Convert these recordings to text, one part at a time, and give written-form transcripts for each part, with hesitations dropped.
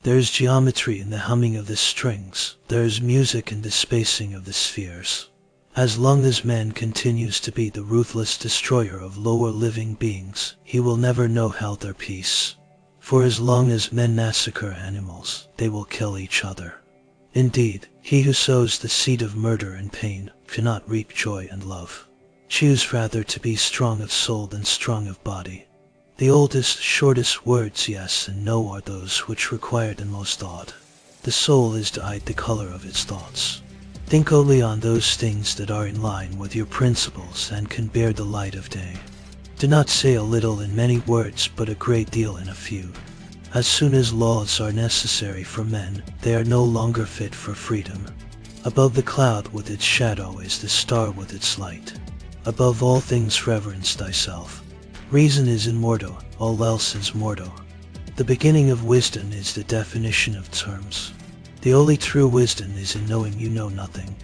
There is geometry in the humming of the strings. There is music in the spacing of the spheres. As long as man continues to be the ruthless destroyer of lower living beings, he will never know health or peace. For as long as men massacre animals, they will kill each other. Indeed, he who sows the seed of murder and pain cannot reap joy and love. Choose rather to be strong of soul than strong of body. The oldest, shortest words yes and no are those which require the most thought. The soul is dyed the color of its thoughts. Think only on those things that are in line with your principles and can bear the light of day. Do not say a little in many words, but a great deal in a few. As soon as laws are necessary for men, they are no longer fit for freedom. Above the cloud with its shadow is the star with its light. Above all things reverence thyself. Reason is immortal, all else is mortal. The beginning of wisdom is the definition of terms. The only true wisdom is in knowing you know nothing.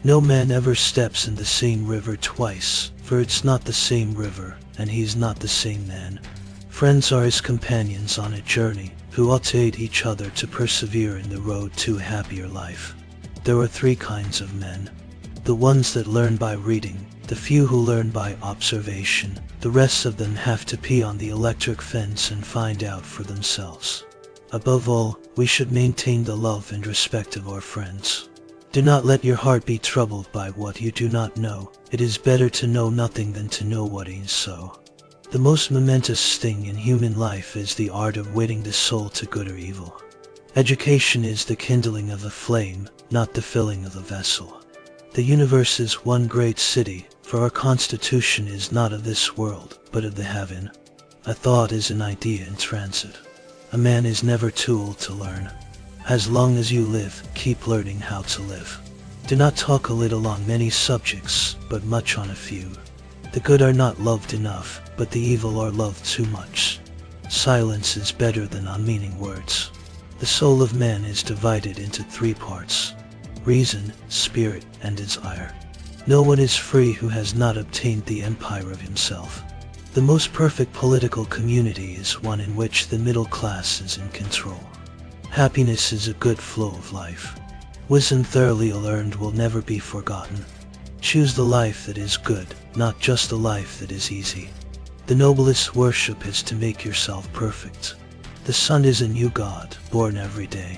No man ever steps in the same river twice, for it's not the same river, and he is not the same man. Friends are his companions on a journey, who ought to aid each other to persevere in the road to a happier life. There are three kinds of men. The ones that learn by reading, the few who learn by observation, the rest of them have to pee on the electric fence and find out for themselves. Above all, we should maintain the love and respect of our friends. Do not let your heart be troubled by what you do not know. It is better to know nothing than to know what is so. The most momentous thing in human life is the art of weighting the soul to good or evil. Education is the kindling of a flame, not the filling of a vessel. The universe is one great city, for our constitution is not of this world, but of the heaven. A thought is an idea in transit. A man is never too old to learn. As long as you live, keep learning how to live. Do not talk a little on many subjects, but much on a few. The good are not loved enough, but the evil are loved too much. Silence is better than unmeaning words. The soul of man is divided into three parts: reason, spirit, and desire. No one is free who has not obtained the empire of himself. The most perfect political community is one in which the middle class is in control. Happiness is a good flow of life. Wisdom thoroughly learned will never be forgotten. Choose the life that is good, not just the life that is easy. The noblest worship is to make yourself perfect. The sun is a new God, born every day.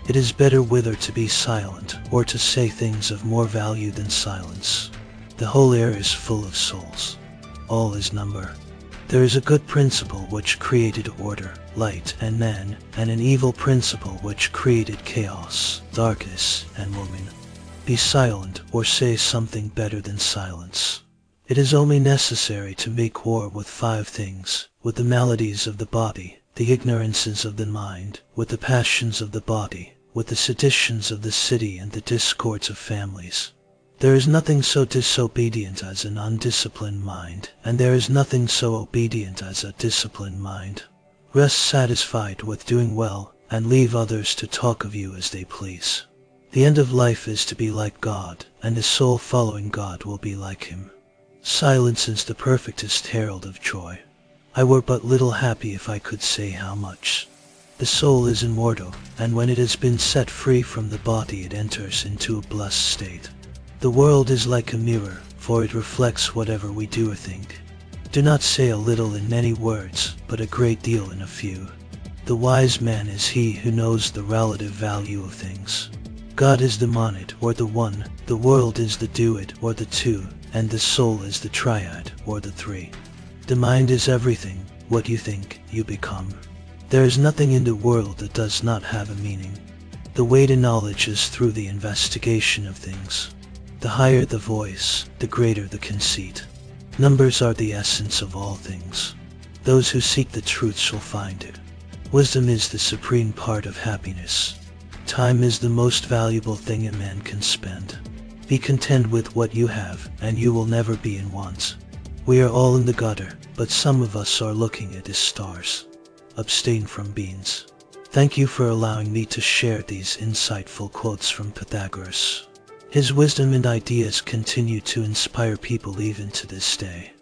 It is better whether to be silent or to say things of more value than silence. The whole air is full of souls. All is number. There is a good principle which created order, light, and man, and an evil principle which created chaos, darkness, and woman. Be silent or say something better than silence. It is only necessary to make war with five things: with the maladies of the body, the ignorances of the mind, with the passions of the body, with the seditions of the city and the discords of families. There is nothing so disobedient as an undisciplined mind, and there is nothing so obedient as a disciplined mind. Rest satisfied with doing well, and leave others to talk of you as they please. The end of life is to be like God, and the soul following God will be like him. Silence is the perfectest herald of joy. I were but little happy if I could say how much. The soul is immortal, and when it has been set free from the body it enters into a blessed state. The world is like a mirror, for it reflects whatever we do or think. Do not say a little in many words, but a great deal in a few. The wise man is he who knows the relative value of things. God is the monad, or the one, the world is the duad, or the two, and the soul is the triad, or the three. The mind is everything. What you think, you become. There is nothing in the world that does not have a meaning. The way to knowledge is through the investigation of things. The higher the voice, the greater the conceit. Numbers are the essence of all things. Those who seek the truth shall find it. Wisdom is the supreme part of happiness. Time is the most valuable thing a man can spend. Be content with what you have, and you will never be in want. We are all in the gutter, but some of us are looking at the stars. Abstain from beans. Thank you for allowing me to share these insightful quotes from Pythagoras. His wisdom and ideas continue to inspire people even to this day.